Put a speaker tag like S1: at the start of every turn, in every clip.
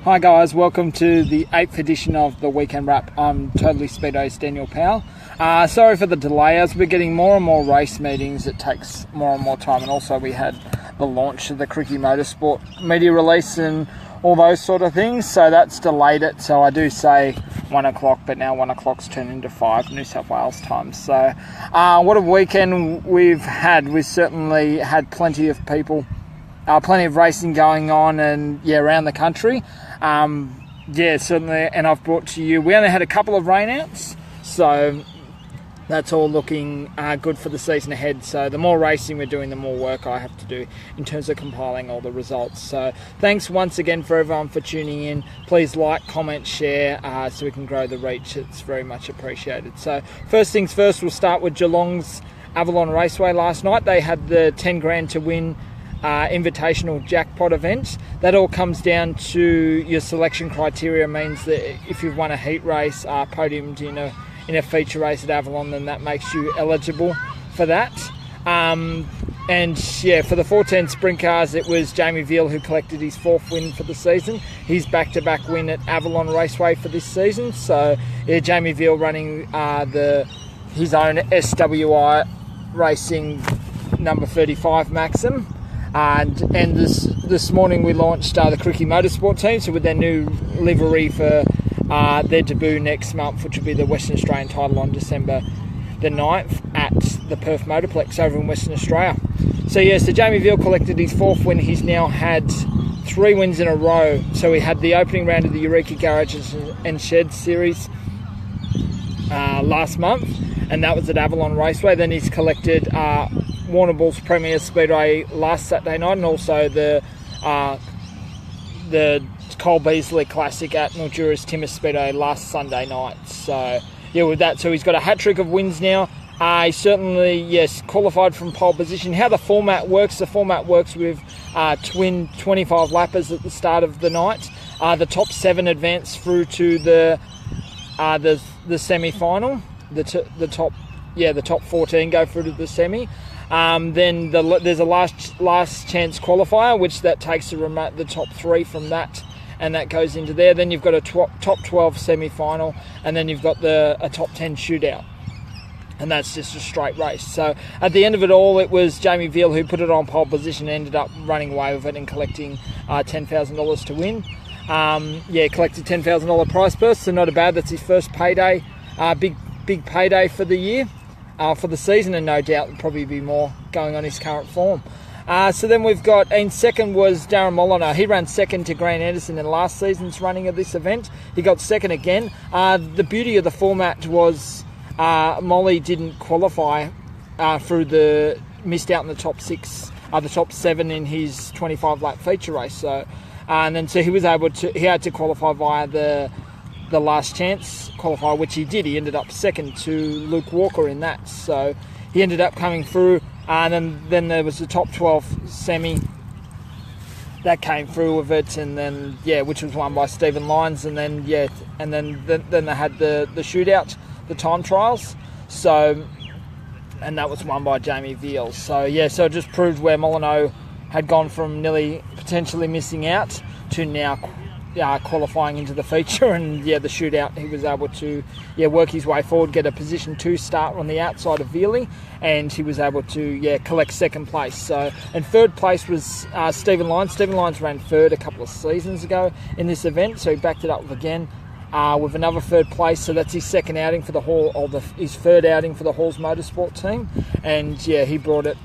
S1: Hi guys, welcome to the 8th edition of the Weekend Wrap. I'm Totally Speedway's Daniel Powell. Sorry for the delay, as we're getting more and more race meetings, it takes more and more time, and also we had the launch of the Cricket Motorsport media release and all those sort of things, so that's delayed it. So I do say 1 o'clock, but now 1 o'clock's turned into 5 New South Wales time. So what a weekend we've had. We've certainly had plenty of people, plenty of racing going on, and around the country. Certainly, and I've brought to you, we only had a couple of rainouts, so that's all looking good for the season ahead. So the more racing we're doing, the more work I have to do in terms of compiling all the results. So thanks once again for everyone for tuning in. Please like, comment, share, so we can grow the reach. It's very much appreciated. So first things first, we'll start with Geelong's Avalon Raceway last night. They had the 10 grand to win invitational jackpot event. That all comes down to your selection criteria. Means that if you've won a heat race, podiumed in a feature race at Avalon, then that makes you eligible for that. For the 410 sprint cars, it was Jamie Veal who collected his 4th win for the season. His back-to-back win at Avalon Raceway for this season. So Jamie Veal running his own SWI Racing number 35 Maxim. And this morning we launched the Cricket Motorsport team, so with their new livery for their debut next month, which will be the Western Australian title on December the 9th at the Perth Motorplex over in Western Australia. So Jamie Veal collected his 4th win. He's now had 3 wins in a row. So he had the opening round of the Eureka Garages and Sheds series last month, and that was at Avalon Raceway. Then he's collected Warrnambool's Premier Speedway last Saturday night, and also the Cole Beasley Classic at Mildura's Timmer Speedway last Sunday night. So with that, so he's got a hat-trick of wins now. He certainly, qualified from pole position. How the format works with twin 25 lappers at the start of the night. The top 7 advance through to the semi-final. The top 14 go through to the semi. Then there's a last chance qualifier, which that takes the top 3 from that, and that goes into there. Then you've got a top 12 semi-final, and then you've got a top 10 shootout, and that's just a straight race. So at the end of it all, it was Jamie Veal who put it on pole position, ended up running away with it and collecting $10,000 to win. Collected $10,000 prize purse, so not a bad. That's his first payday, big payday for the year. For the season, and no doubt there'll probably be more going on his current form. So then we've got, in second was Darren Molyneux. He ran second to Grant Anderson in last season's running of this event. He got second again. The beauty of the format was Molly didn't qualify missed out in the top 6, the top 7 in his 25 lap feature race. So he had to qualify via the last chance qualifier, which he did. He ended up second to Luke Walker in that, so he ended up coming through. And then there was the top 12 semi that came through with it, and then which was won by Stephen Lyons, and then they had the shootout, the time trials. So, and that was won by Jamie Veal. So so it just proved where Molyneux had gone from nearly potentially missing out to now qualifying into the feature, and the shootout, he was able to work his way forward, get a position 2 start on the outside of Vealy, and he was able to collect second place. So, and third place was Stephen Lyons. Stephen Lyons ran third a couple of seasons ago in this event, so he backed it up again with another third place. So that's his second outing for the Hall, or his third outing for the Halls Motorsport team, and he brought it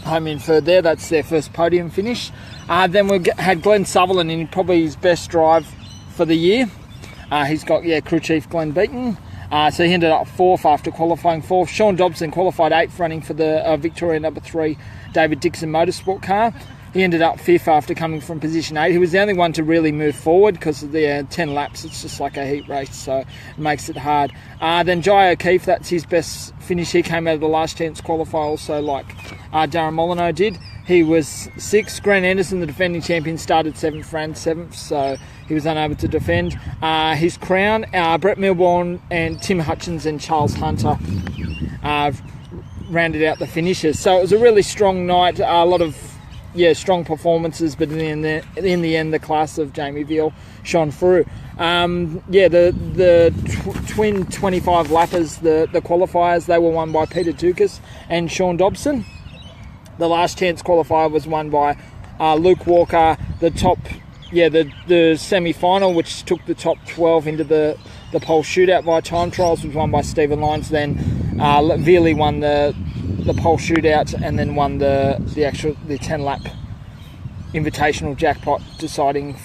S1: home in third there. That's their first podium finish. Then we had Glenn Sutherland in probably his best drive for the year. He's got crew chief Glenn Beaton. So he ended up 4th after qualifying 4th. Sean Dobson qualified 8th, running for the Victoria number 3 David Dixon Motorsport car. He ended up 5th after coming from position 8. He was the only one to really move forward because of the 10 laps. It's just like a heat race, so it makes it hard. Then Jai O'Keefe, that's his best finish. He came out of the last chance qualifier also, like Darren Molyneux did. He was 6th. Grant Anderson, the defending champion, started 7th, ran 7th, so he was unable to defend his crown. Brett Milbourne and Tim Hutchins and Charles Hunter rounded out the finishers. So it was a really strong night. A lot of strong performances, but in the end, the class of Jamie Veal shone through. The twin 25 lappers, the qualifiers, they were won by Peter Dukas and Sean Dobson. The last chance qualifier was won by Luke Walker. The semi-final, which took the top 12 into the pole shootout by time trials, was won by Stephen Lyons. Then Veerley won the pole shootout and then won the 10-lap invitational jackpot deciding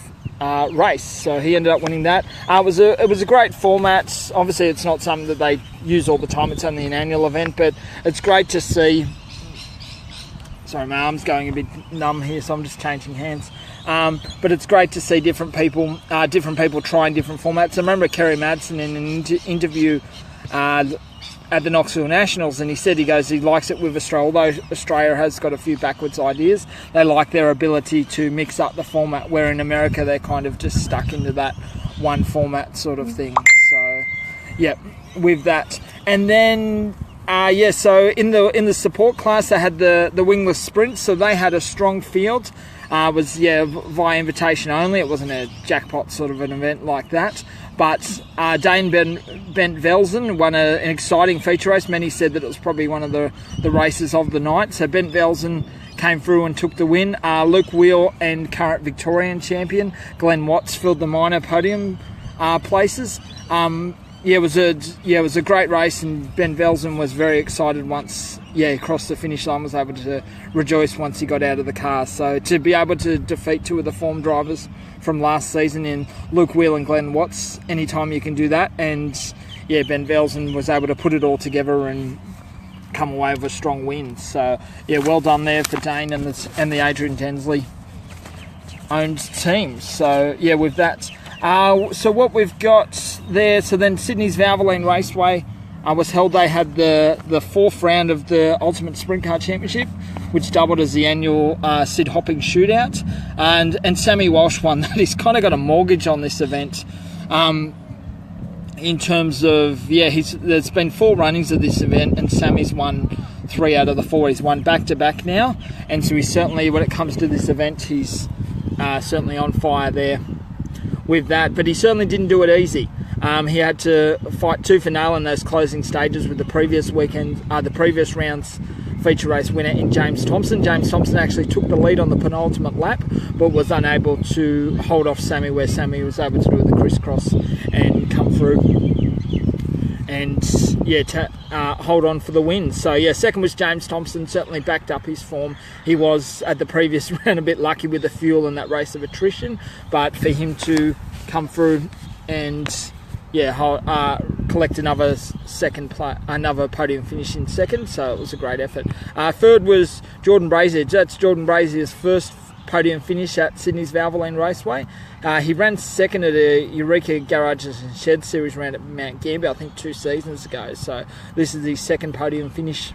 S1: race. So he ended up winning that. It was a great format. Obviously, it's not something that they use all the time. It's only an annual event, but it's great to see. Sorry, my arm's going a bit numb here, so I'm just changing hands. But it's great to see different people trying different formats. I remember Kerry Madsen in an interview at the Knoxville Nationals, and he said he likes it with Australia. Although Australia has got a few backwards ideas, they like their ability to mix up the format, where in America they're kind of just stuck into that one format sort of thing. So, yeah, with that. And then, so in the support class, they had the wingless sprint, so they had a strong field. Was via invitation only. It wasn't a jackpot sort of an event like that. But Dane Bent Velzen won an exciting feature race. Many said that it was probably one of the races of the night. So Bent Velzen came through and took the win. Luke Wheel and current Victorian champion Glenn Watts filled the minor podium places. It was a great race, and Ben Velzen was very excited once he crossed the finish line, was able to rejoice once he got out of the car. So to be able to defeat two of the form drivers from last season in Luke Wheel and Glenn Watts, anytime you can do that. And Ben Velzen was able to put it all together and come away with a strong win. So well done there for Dane and the Adrian Densley owned team. So with that. So what we've got there, so then Sydney's Valvoline Raceway was held. They had the fourth round of the Ultimate Sprint Car Championship, which doubled as the annual Sid Hopping Shootout, and Sammy Walsh won that. He's kind of got a mortgage on this event. In terms of, there's been 4 runnings of this event, and Sammy's won 3 out of the 4. He's won back-to-back now, and so he's certainly, when it comes to this event, he's certainly on fire there with that, but he certainly didn't do it easy. He had to fight tooth and nail in those closing stages with the previous round's feature race winner in James Thompson. James Thompson actually took the lead on the penultimate lap, but was unable to hold off Sammy, where Sammy was able to do the crisscross and come through and hold on for the win. So second was James Thompson, certainly backed up his form. He was at the previous round a bit lucky with the fuel in that race of attrition, but for him to come through and collect another podium finish in second, so it was a great effort. Third was Jordan Brazier. That's Jordan Brazier's first podium finish at Sydney's Valvoline Raceway. He ran second at a Eureka Garages and Shed Series round at Mount Gambier, I think 2 seasons ago. So this is his second podium finish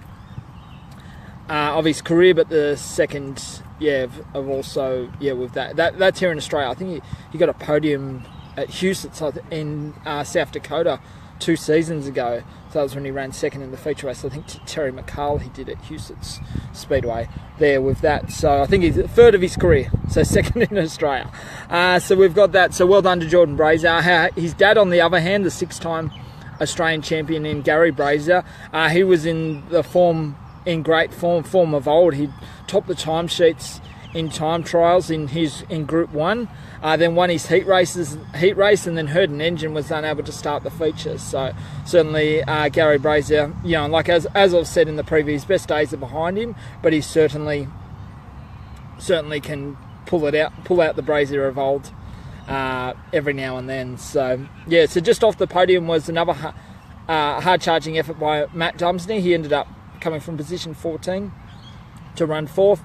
S1: of his career, but the second, with that's here in Australia. I think he got a podium at Huset's in South Dakota 2 seasons ago. So that was when he ran second in the feature race. I think Terry McCall he did at Huset's Speedway there with that. So I think he's third of his career, so second in Australia. So we've got that. So well done to Jordan Brazier. His dad, on the other hand, the 6-time Australian champion in Gary Brazier, he was in great form of old. He topped the timesheets in time trials in Group 1, then won his heat race, and then heard an engine, was unable to start the features. So certainly Gary Brazier, like as I've said in the previous, best days are behind him, but he certainly can pull out the Brazier of old every now and then. So so just off the podium was another hard charging effort by Matt Dumsney. He ended up coming from position 14 to run 4th.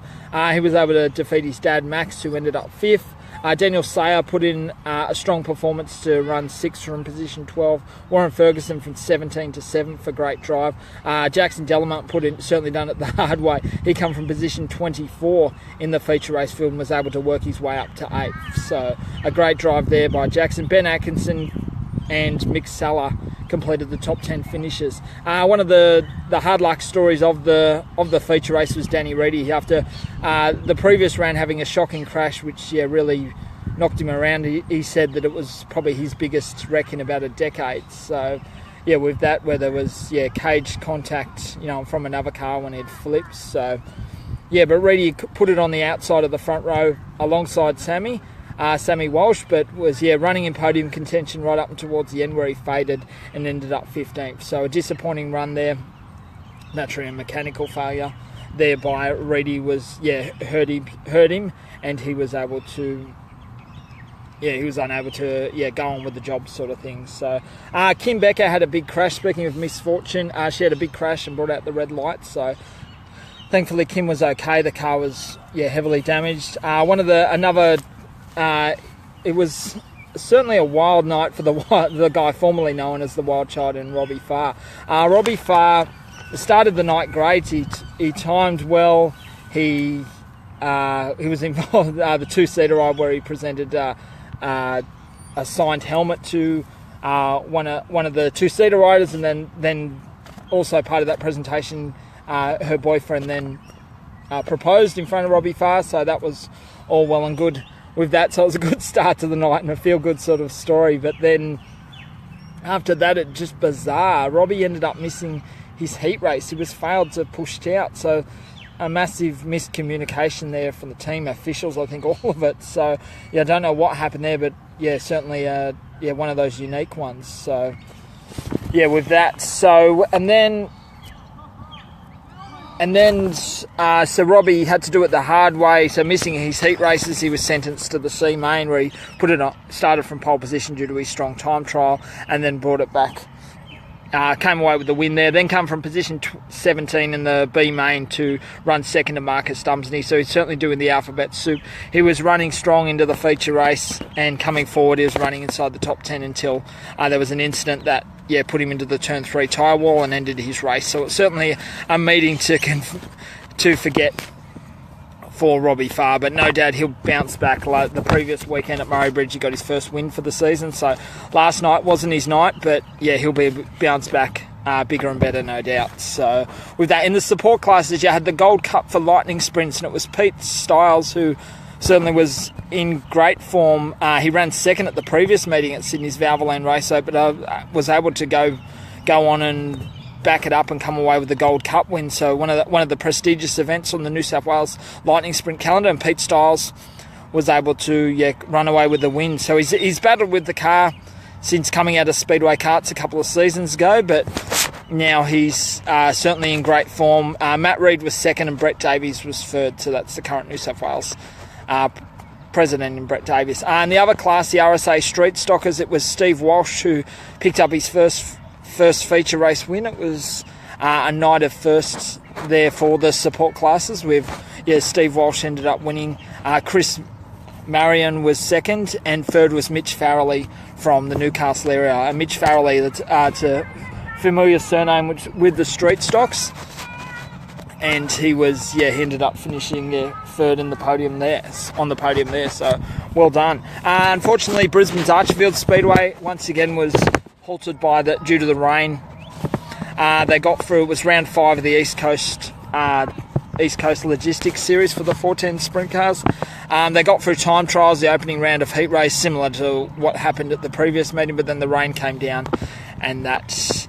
S1: He was able to defeat his dad Max, who ended up 5th. Daniel Sayer put in a strong performance to run 6th from position 12. Warren Ferguson from 17 to 7th for great drive. Jackson Delamont certainly done it the hard way. He come from position 24 in the feature race field and was able to work his way up to 8th. So a great drive there by Jackson. Ben Atkinson and Mick Saller completed the top 10 finishes. One of the hard luck stories of the feature race was Danny Reedy. After the previous round having a shocking crash, which really knocked him around, he said that it was probably his biggest wreck in about a decade. So with that, where there was cage contact from another car when it flipped. So but Reedy put it on the outside of the front row alongside Sammy Walsh, but was running in podium contention right up towards the end, where he faded and ended up 15th. So a disappointing run there. Naturally a mechanical failure there by Reedy was hurt him, and he was able to he was unable to go on with the job, sort of thing. So Kim Becker had a big crash. Speaking of misfortune, she had a big crash and brought out the red lights. So thankfully Kim was okay. The car was heavily damaged. It was certainly a wild night for the guy formerly known as the Wild Child and Robbie Farr. Robbie Farr started the night great. He timed well. He was involved the two-seater ride where he presented a signed helmet to one of the two-seater riders, and then also part of that presentation, her boyfriend then proposed in front of Robbie Farr. So that was all well and good with that. So it was a good start to the night and a feel-good sort of story. But then after that, it just bizarre. Robbie ended up missing his heat race. He was failed to push out. So a massive miscommunication there from the team officials, I think, all of it. So I don't know what happened there, but certainly one of those unique ones. So with that. So so Robbie had to do it the hard way. So missing his heat races, he was sentenced to the C main, where he started from pole position due to his strong time trial, and then brought it back. Came away with the win there. Then come from position 17 in the B main to run second to Marcus Dumsney. So he's certainly doing the alphabet soup. He was running strong into the feature race, and coming forward, he was running inside the top 10 until there was an incident that put him into the turn 3 tyre wall and ended his race. So it's certainly a meeting to forget for Robbie Farr, but no doubt he'll bounce back. Like the previous weekend at Murray Bridge, he got his first win for the season. So last night wasn't his night, but he'll be bounce back bigger and better, no doubt. So with that, in the support classes, you had the Gold Cup for lightning sprints, and it was Pete Styles who certainly was in great form. He ran second at the previous meeting at Sydney's Valvoline race, but was able to go on and back it up and come away with the Gold Cup win. So one of the prestigious events on the New South Wales Lightning Sprint calendar, and Pete Styles was able to run away with the win. So he's battled with the car since coming out of Speedway karts a couple of seasons ago, but now he's certainly in great form. Matt Reid was second and Brett Davies was third. So that's the current New South Wales president in Brett Davies. In the other class, the RSA Street Stockers, it was Steve Walsh who picked up his first feature race win. It was a night of firsts there for the support classes with Steve Walsh ended up winning. Chris Marion was second, and third was Mitch Farrelly from the Newcastle area. Mitch Farrelly, that's a familiar surname with the street stocks, and he ended up finishing third in the podium there, so well done. Unfortunately, Brisbane's Archfield Speedway once again was halted due to the rain. They got through. It was round 5 of the East Coast Logistics Series for the 410 sprint cars. They got through time trials, the opening round of heat race, similar to what happened at the previous meeting, but then the rain came down, and that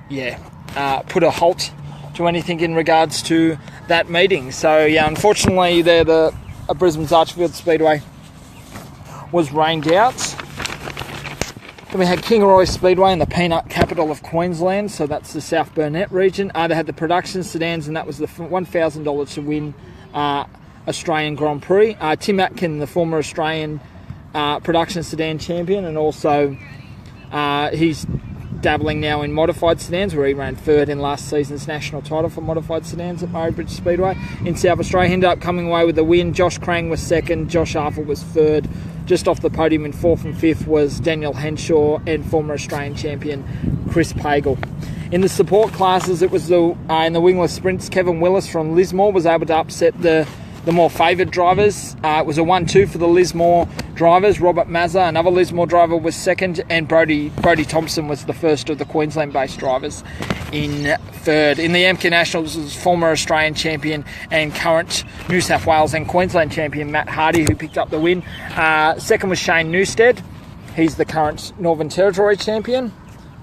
S1: put a halt to anything in regards to that meeting. So unfortunately, the Brisbane's Archfield Speedway was rained out. Then we had Kingaroy Speedway in the peanut capital of Queensland, so that's the South Burnett region. They had the production sedans, and that was the $1,000 to win Australian Grand Prix. Tim Atkin, the former Australian production sedan champion, and also he's dabbling now in modified sedans, where he ran third in last season's national title for modified sedans at Murray Bridge Speedway in South Australia. He ended up coming away with the win. Josh Crang was second, Josh Arthur was third. Just off the podium in fourth and fifth was Daniel Henshaw and former Australian champion Chris Pagel. In the support classes, it was in the wingless sprints, Kevin Willis from Lismore was able to upset the the more favoured drivers. It was a 1-2 for the Lismore drivers. Robert Mazza, another Lismore driver, was second, and Brodie Thompson was the first of the Queensland-based drivers in third. In the MK Nationals was former Australian champion and current New South Wales and Queensland champion Matt Hardy, who picked up the win. Second was Shane Newstead. He's the current Northern Territory champion.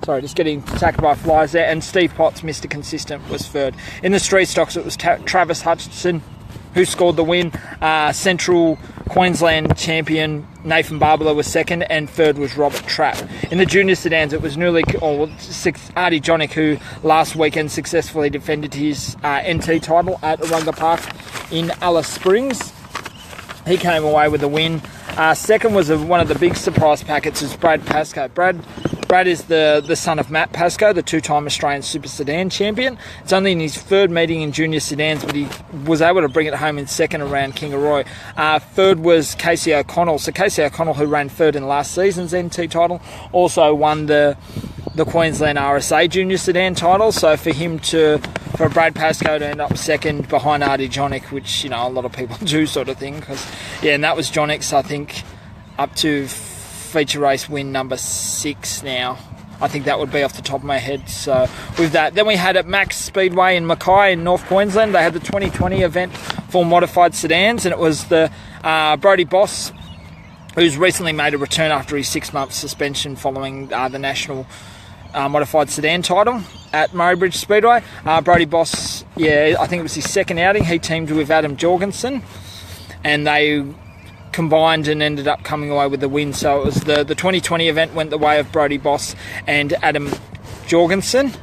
S1: Sorry, just getting attacked by flies there. And Steve Potts, Mr. Consistent, was third. In the street stocks, it was Travis Hutchinson who scored the win. Central Queensland champion Nathan Barbara was second, and third was Robert Trapp. In the junior sedans, it was Artie Jonick, who last weekend successfully defended his NT title at Arunga Park in Alice Springs. He came away with the win. Second was one of the big surprise packets, is Brad Pascoe. Brad is the son of Matt Pascoe, the two-time Australian Super Sedan champion. It's only in his third meeting in junior sedans, but he was able to bring it home in second around Kingaroy. Third was Casey O'Connell. So Casey O'Connell, who ran third in last season's NT title, also won the Queensland RSA junior sedan title. So for Brad Pascoe to end up second behind Artie Jonick, which, you know, a lot of people do sort of thing. And that was Jonick's, I think, up to feature race win number 6 now. I think that would be off the top of my head. So with that, then we had at Max Speedway in Mackay in North Queensland, they had the 2020 event for modified sedans, and it was the Brodie Boss, who's recently made a return after his 6-month suspension following the national modified sedan title at Murray Speedway. Brodie Boss, I think it was his second outing. He teamed with Adam Jorgensen, and they combined and ended up coming away with the win. So it was the 2020 event went the way of Brodie Boss and Adam Jorgensen.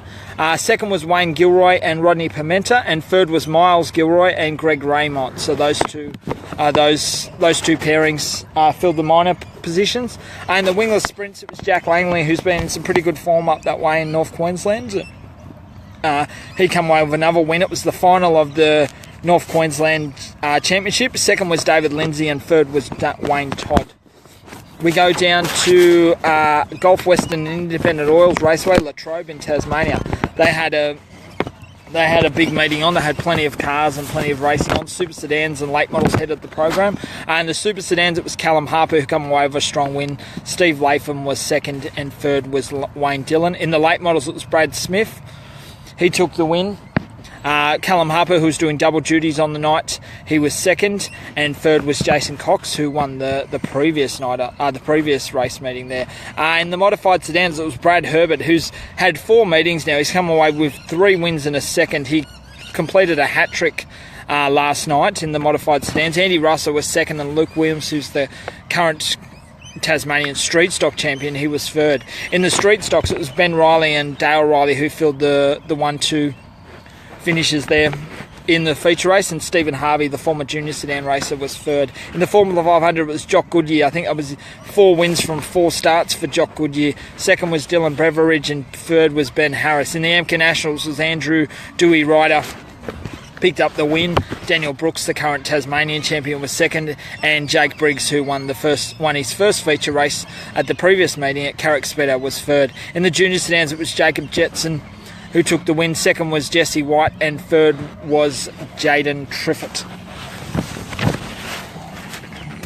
S1: Second was Wayne Gilroy and Rodney Pimenta, and third was Miles Gilroy and Greg Raymont. So those two pairings filled the minor positions. And the wingless sprints, it was Jack Langley, who's been in some pretty good form up that way in North Queensland. He came away with another win. It was the final of the North Queensland Championship. Second was David Lindsay, and third was Wayne Todd. We go down to Gulf Western Independent Oils Raceway, Latrobe in Tasmania. They had a big meeting on. They had plenty of cars and plenty of racing on. Super sedans and late models headed the program. And the super sedans, it was Callum Harper who came away with a strong win. Steve Latham was second, and third was Wayne Dillon. In the late models, it was Brad Smith. He took the win. Callum Harper, who was doing double duties on the night, he was second, and third was Jason Cox, who won the previous night, the previous race meeting there. In the modified sedans, it was Brad Herbert, who's had 4 meetings now. He's come away with 3 wins and a second. He completed a hat trick last night in the modified sedans. Andy Russell was second, and Luke Williams, who's the current Tasmanian street stock champion, he was third. In the street stocks, it was Ben Riley and Dale Riley who filled the 1-2 finishes there in the feature race, and Stephen Harvey, the former junior sedan racer, was third. In the Formula 500, it was Jock Goodyear. I think it was 4 wins from 4 starts for Jock Goodyear. Second was Dylan Beveridge, and third was Ben Harris. In the MK Nationals, was Andrew Dewey Ryder picked up the win. Daniel Brooks, the current Tasmanian champion, was second, and Jake Briggs, who won his first feature race at the previous meeting at Carrick Speedo, was third. In the junior sedans, it was Jacob Jetson who took the win. Second was Jesse White, and third was Jaden Triffett.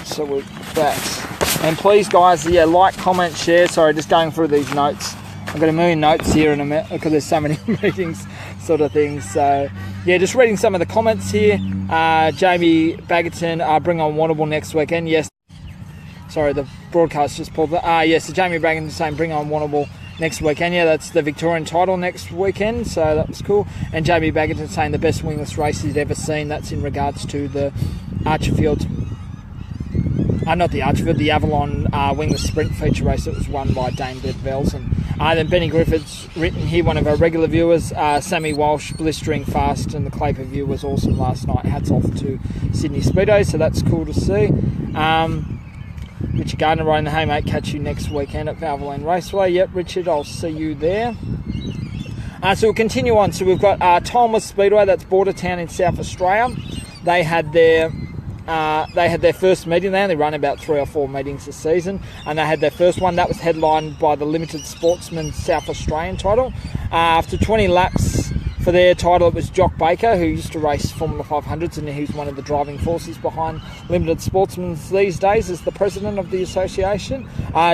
S1: So with that, and please guys, like, comment, share. Sorry, just going through these notes. I've got a million notes here in a minute because there's so many meetings sort of things. So just reading some of the comments here. Jamie Baggerton, bring on Warrnambool next weekend. Yes, sorry, the broadcast just pulled. Yes, so Jamie Baggerton saying bring on Warrnambool next weekend. That's the Victorian title next weekend, so that was cool. And Jamie Baggerton saying the best wingless race he's ever seen. That's in regards to the Archerfield, not the Archerfield, the Avalon wingless sprint feature race that was won by Dane Velson. Then Benny Griffiths written here, one of our regular viewers. Sammy Walsh, blistering fast, and the Claper view was awesome last night. Hats off to Sydney Speedo, so that's cool to see. Richard Gardner riding the Hey Mate, catch you next weekend at Valvoline Raceway. Yep, Richard, I'll see you there. So we'll continue on. So we've got Tolmouth Speedway, that's border town in South Australia. They had their first meeting. They only run about 3 or 4 meetings a season, and they had their first one. That was headlined by the Limited Sportsman South Australian title. After 20 laps For their title, it was Jock Baker, who used to race Formula 500s, and he's one of the driving forces behind Limited Sportsmen these days as the president of the association.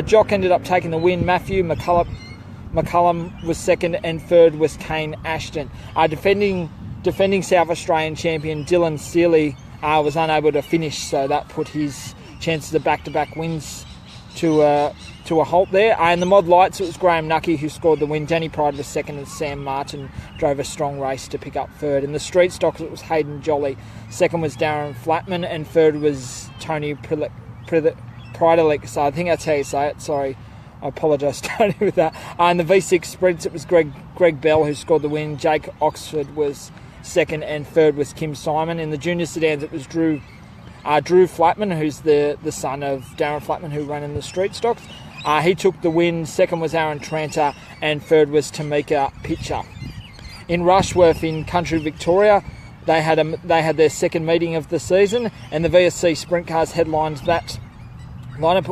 S1: Jock ended up taking the win. Matthew McCullum was second, and third was Kane Ashton. Defending South Australian champion Dylan Seeley was unable to finish, so that put his chances of back-to-back wins to a halt there. In the Mod Lights, it was Graham Nucky who scored the win. Danny Pride was second, and Sam Martin drove a strong race to pick up third. In the Street Stocks, it was Hayden Jolly. Second was Darren Flatman, and third was Tony Pridelic. So I think that's how you say it. Sorry, I apologise, Tony, with that. In the V6 Sprints, it was Greg Bell who scored the win. Jake Oxford was second, and third was Kim Simon. In the Junior Sedans, it was Drew Flatman, who's the son of Darren Flatman, who ran in the Street Stocks. He took the win. Second was Aaron Tranter, and third was Tamika Pitcher. In Rushworth in Country Victoria, they had their second meeting of the season, and the VSC Sprint Cars headlined that lineup.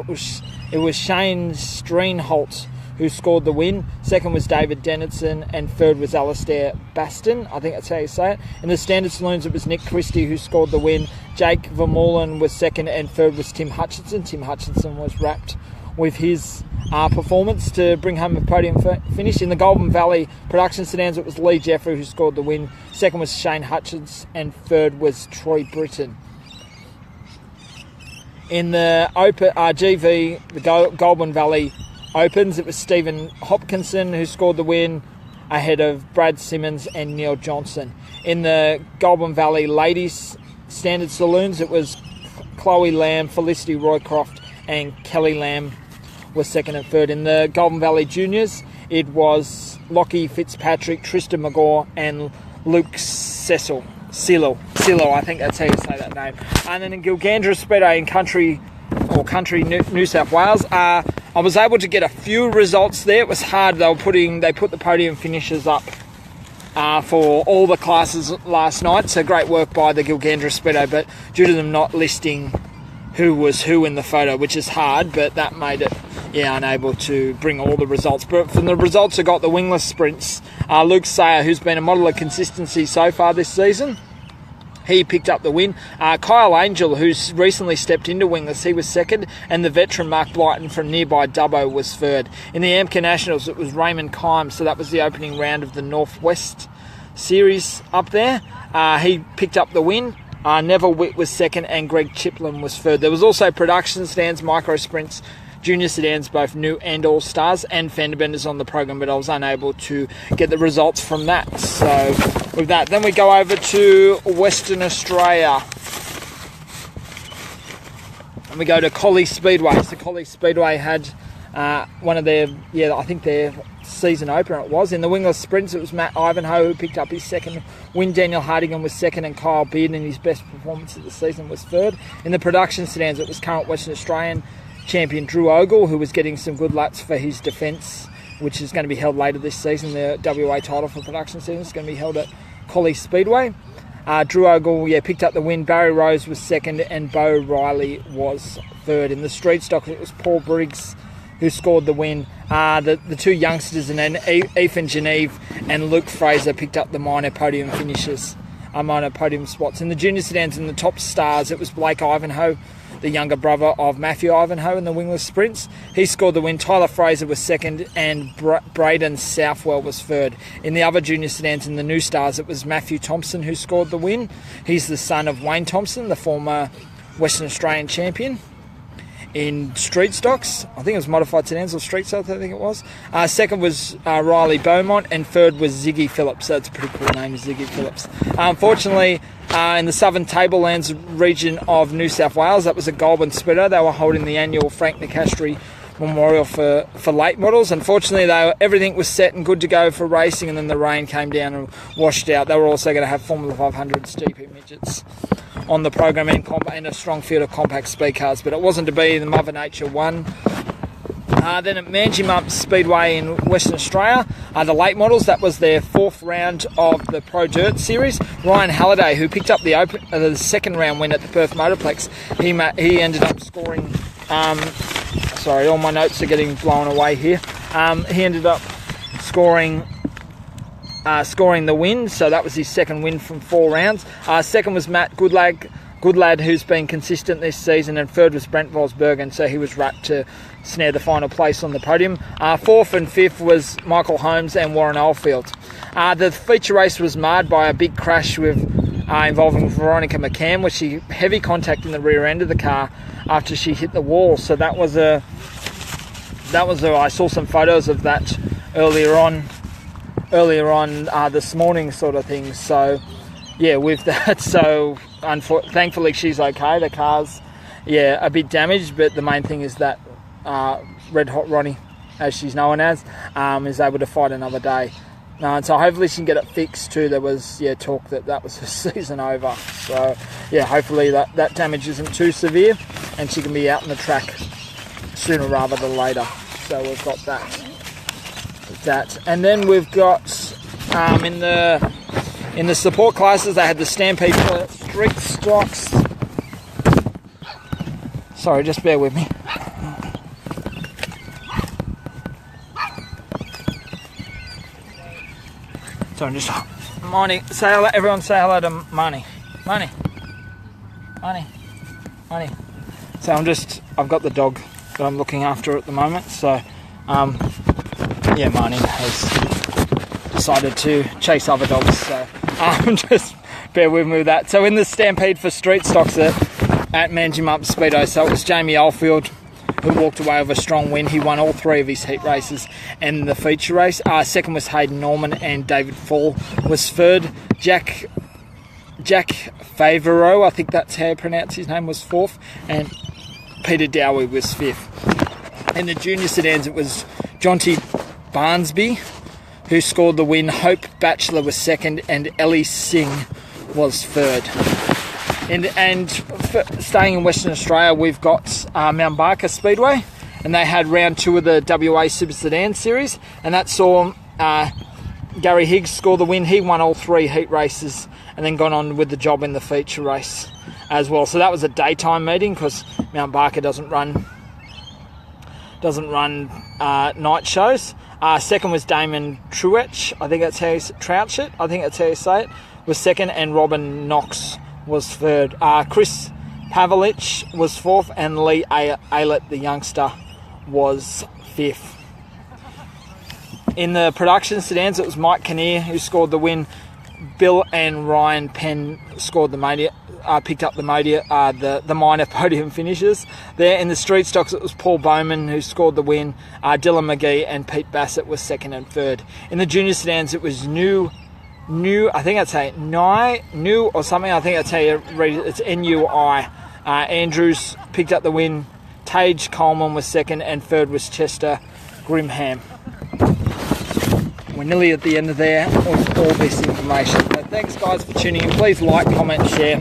S1: It was Shane Streenholt who scored the win. Second was David Dennison, and third was Alistair Baston. I think that's how you say it. In the Standard Saloons, it was Nick Christie who scored the win. Jake Vermeulen was second, and third was Tim Hutchinson. Tim Hutchinson was wrapped with his performance to bring home a podium finish. In the Golden Valley Production Sedans, it was Lee Jeffrey who scored the win. Second was Shane Hutchins, and third was Troy Britton. In the GV, the Goulburn Valley Opens, it was Stephen Hopkinson who scored the win ahead of Brad Simmons and Neil Johnson. In the Goulburn Valley Ladies Standard Saloons, it was Chloe Lamb, Felicity Roycroft, and Kelly Lamb was second and third. In the Goulburn Valley Juniors, it was Lockie Fitzpatrick, Tristan McGaw, and Luke Cecil. Silo, I think that's how you say that name. And then in Gilgandra Speedway in Country New South Wales, I was able to get a few results there. It was hard. They put the podium finishes up for all the classes last night. So great work by the Gilgandra Speedway, but due to them not listing who was who in the photo, which is hard, but that made it unable to bring all the results. But from the results, I got the wingless sprints. Luke Sayer, who's been a model of consistency so far this season, he picked up the win. Kyle Angel, who's recently stepped into wingless, he was second, and the veteran Mark Blyton from nearby Dubbo was third. In the AMCA Nationals, it was Raymond Kimes, so that was the opening round of the Northwest Series up there. He picked up the win. Neville Witt was second, and Greg Chiplin was third. There was also production sedans, micro sprints, junior sedans, both new and all stars, and fender benders on the program, but I was unable to get the results from that. So with that, then we go over to Western Australia, and we go to Collie Speedway. So Collie Speedway had one of their, I think their season opener it was. In the wingless sprints, it was Matt Ivanhoe who picked up his second win. Daniel Hardigan was second, and Kyle Beard, in his best performance of the season, was third. In the production sedans, it was current Western Australian champion Drew Ogle, who was getting some good laps for his defence, which is going to be held later this season. The WA title for production sedans is going to be held at Collie Speedway. Drew Ogle picked up the win. Barry Rose was second, and Bo Riley was third. In the street stock, it was Paul Briggs who scored the win. The two youngsters, and then Ethan Geneve and Luke Fraser, picked up the minor podium finishes, minor podium spots. In the junior sedans, in the top stars, it was Blake Ivanhoe, the younger brother of Matthew Ivanhoe, in the wingless sprints. He scored the win. Tyler Fraser was second, and Braden Southwell was third. In the other junior sedans, in the new stars, it was Matthew Thompson who scored the win. He's the son of Wayne Thompson, the former Western Australian champion. In street stocks, I think it was modified sedans or street stocks, I think it was. Second was Riley Beaumont, and third was Ziggy Phillips. So it's a pretty cool name, Ziggy Phillips. Unfortunately, in the Southern Tablelands region of New South Wales, that was a Goulburn Speedway. They were holding the annual Frank Nicastri Memorial for late models. Unfortunately, everything was set and good to go for racing, and then the rain came down and washed out. They were also going to have Formula 500 GP midgets on the program, and a strong field of compact speed cars, but it wasn't to be. The Mother Nature won. Then at Manjimup Speedway in Western Australia, the late models, that was their fourth round of the Pro Dirt Series. Ryan Halliday, who picked up the second round win at the Perth Motorplex, he ended up scoring... sorry, all my notes are getting blown away here. He ended up scoring scoring the win. So that was his second win from 4 rounds. Second was Matt Goodlad, who's been consistent this season, and third was Brent Vosbergen, so he was wrapped to snare the final place on the podium. Fourth and fifth was Michael Holmes and Warren Oldfield. The feature race was marred by a big crash involving Veronica McCann, where she heavy contact in the rear end of the car after she hit the wall. So I saw some photos of that earlier on this morning, sort of thing. So yeah, with that, so thankfully she's okay. The car's a bit damaged, but the main thing is that Red Hot Ronnie, as she's known as, is able to fight another day. And so hopefully she can get it fixed too. There was talk that was the season over. So yeah, hopefully that damage isn't too severe and she can be out on the track sooner rather than later. So we've got that. And then we've got in the support classes, they had the Stampede for street stocks. Sorry, just bear with me. So I'm just Money. Say hello, everyone. Say hello to Money. So I've got the dog that I'm looking after at the moment. So Money has decided to chase other dogs. So just bear with me with that. So in the Stampede for street stocks at Manjimup Speedway, so it was Jamie Oldfield who walked away with a strong win. He won all 3 of his heat races and the feature race. Second was Hayden Norman, and David Fall was third. Jack Favreau, I think that's how you pronounce his name, was fourth, and Peter Dowie was fifth. In the junior sedans, it was Jonty Barnsby who scored the win. Hope Batchelor was second, and Ellie Singh was third. And staying in Western Australia, we've got Mount Barker Speedway, and they had round 2 of the WA Super Sedan Series, and that saw Gary Higgs score the win. He won all 3 heat races and then gone on with the job in the feature race as well. So that was a daytime meeting because Mount Barker doesn't run night shows. Second was Damon Truech, I think that's how you say it, was second, and Robin Knox was third. Chris Pavlich was fourth, and Lee Aylett, the youngster, was fifth. In the production sedans, it was Mike Kinnear who scored the win. Bill and Ryan Penn scored picked up the minor podium finishes. There in the street stocks, it was Paul Bowman who scored the win. Dylan McGee and Pete Bassett was second and third. In the junior sedans, it was New, I think I'd say New or something. I think that's how you read it. It's Nui. Andrews picked up the win. Tage Coleman was second, and third was Chester Grimham. We're nearly at the end of there with all this information. So thanks guys for tuning in. Please like, comment, share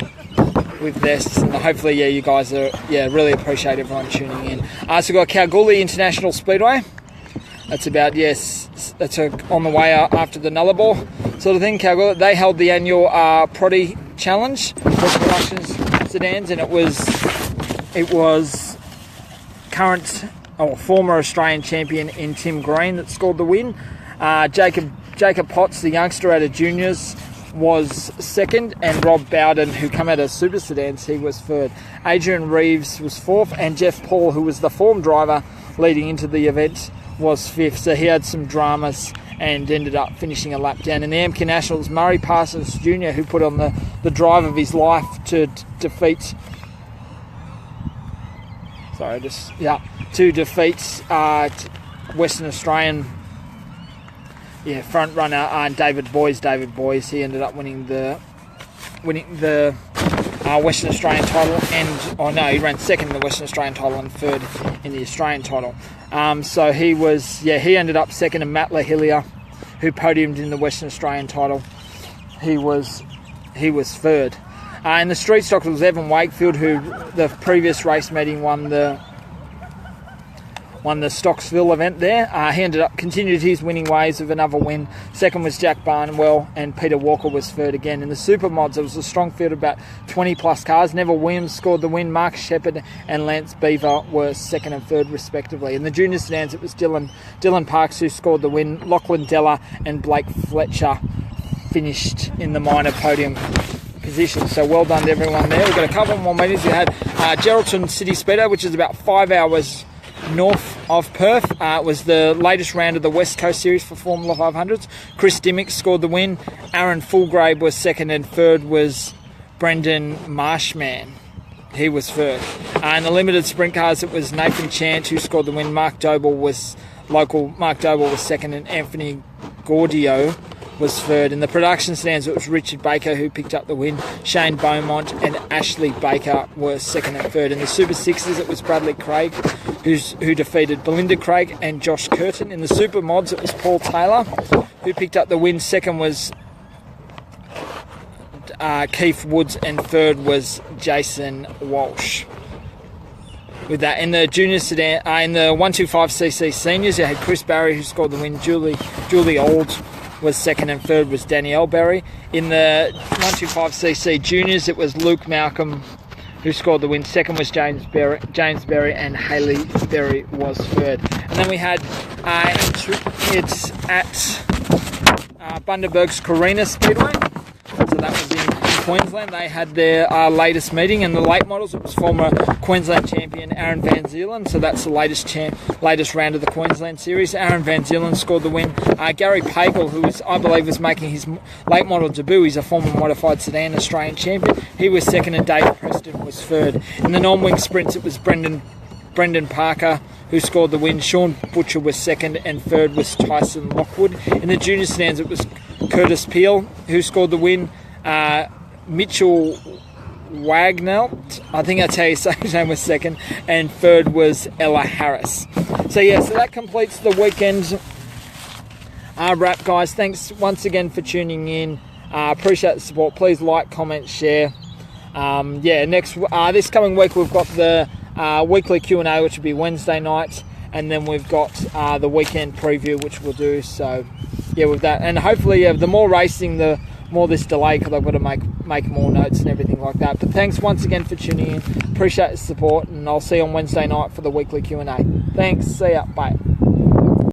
S1: with this, and hopefully you guys are really appreciate everyone tuning in. So we've got Kalgoorlie International Speedway. That's about that's on the way after the Nullarbor sort of thing. Kalgoorlie, they held the annual Proddy Challenge for production sedans, and it was current or former Australian champion in Tim Green that scored the win. Jacob Potts, the youngster out of juniors, was second, and Rob Bowden, who come out of Super Sedans, he was third. Adrian Reeves was fourth, and Jeff Paul, who was the form driver leading into the event, was fifth. So he had some dramas and ended up finishing a lap down. In the AMCA Nationals, Murray Parsons Jr., who put on the drive of his life to defeat Western Australian front runner David Boys. He ended up winning the Western Australian title, he ran second in the Western Australian title and third in the Australian title. So he ended up second, and Matt Lahilier, who podiumed in the Western Australian title, he was third. In the street stock, it was Evan Wakefield, who the previous race meeting won won the Stocksville event there. He continued his winning ways with another win. Second was Jack Barnwell, and Peter Walker was third again. In the super mods, it was a strong field of about 20 plus cars. Neville Williams scored the win. Mark Shepherd and Lance Beaver were second and third respectively. In the junior sedans, it was Dylan Parks who scored the win. Lachlan Della and Blake Fletcher finished in the minor podium position. So well done to everyone there. We've got a couple more meetings. We had Geraldton City Speedway, which is about 5 hours north of Perth. It was the latest round of the West Coast Series for Formula 500s. Chris Dimmick scored the win. Aaron Fulgrave was second, and third was Brendan Marshman. He was third. In the limited sprint cars, it was Nathan Chant who scored the win. Mark Doble was second, and Anthony Gaudio was third. In the production stands, it was Richard Baker who picked up the win. Shane Beaumont and Ashley Baker were second and third. In the Super Sixes, it was Bradley Craig who defeated Belinda Craig and Josh Curtin. In the Super Mods, it was Paul Taylor who picked up the win. Second was Keith Woods, and third was Jason Walsh. With that, in the junior sedan, in the 125cc seniors, you had Chris Barry who scored the win. Julie Old was second, and third was Danielle Berry. In the 125cc juniors, it was Luke Malcolm who scored the win. Second was James Berry, and Hayley Berry was third. And then we had it's at Bundaberg's Carina Speedway. So that was in Queensland. They had their latest meeting. In the late models, it was former Queensland champion Aaron Van Zeeland. So that's the latest round of the Queensland series. Aaron Van Zeeland scored the win. Gary Pagel, who I believe was making his late model debut, he's a former modified sedan Australian champion. He was second, and Dave Preston was third. In the non-wing sprints, it was Brendan Parker who scored the win. Sean Butcher was second, and third was Tyson Lockwood. In the junior sedans, it was Curtis Peel who scored the win. Mitchell Wagnelt, I think that's how you say his name, was second, and third was Ella Harris. So that completes the weekend's wrap, guys. Thanks once again for tuning in. Appreciate the support. Please like, comment, share. This coming week we've got the weekly Q&A, which will be Wednesday night, and then we've got the weekend preview, which we'll do. So with that, and hopefully the more racing, the more this delay, because I've got to make more notes and everything like that. But thanks once again for tuning in. Appreciate the support, and I'll see you on Wednesday night for the weekly Q&A. Thanks. See ya. Bye.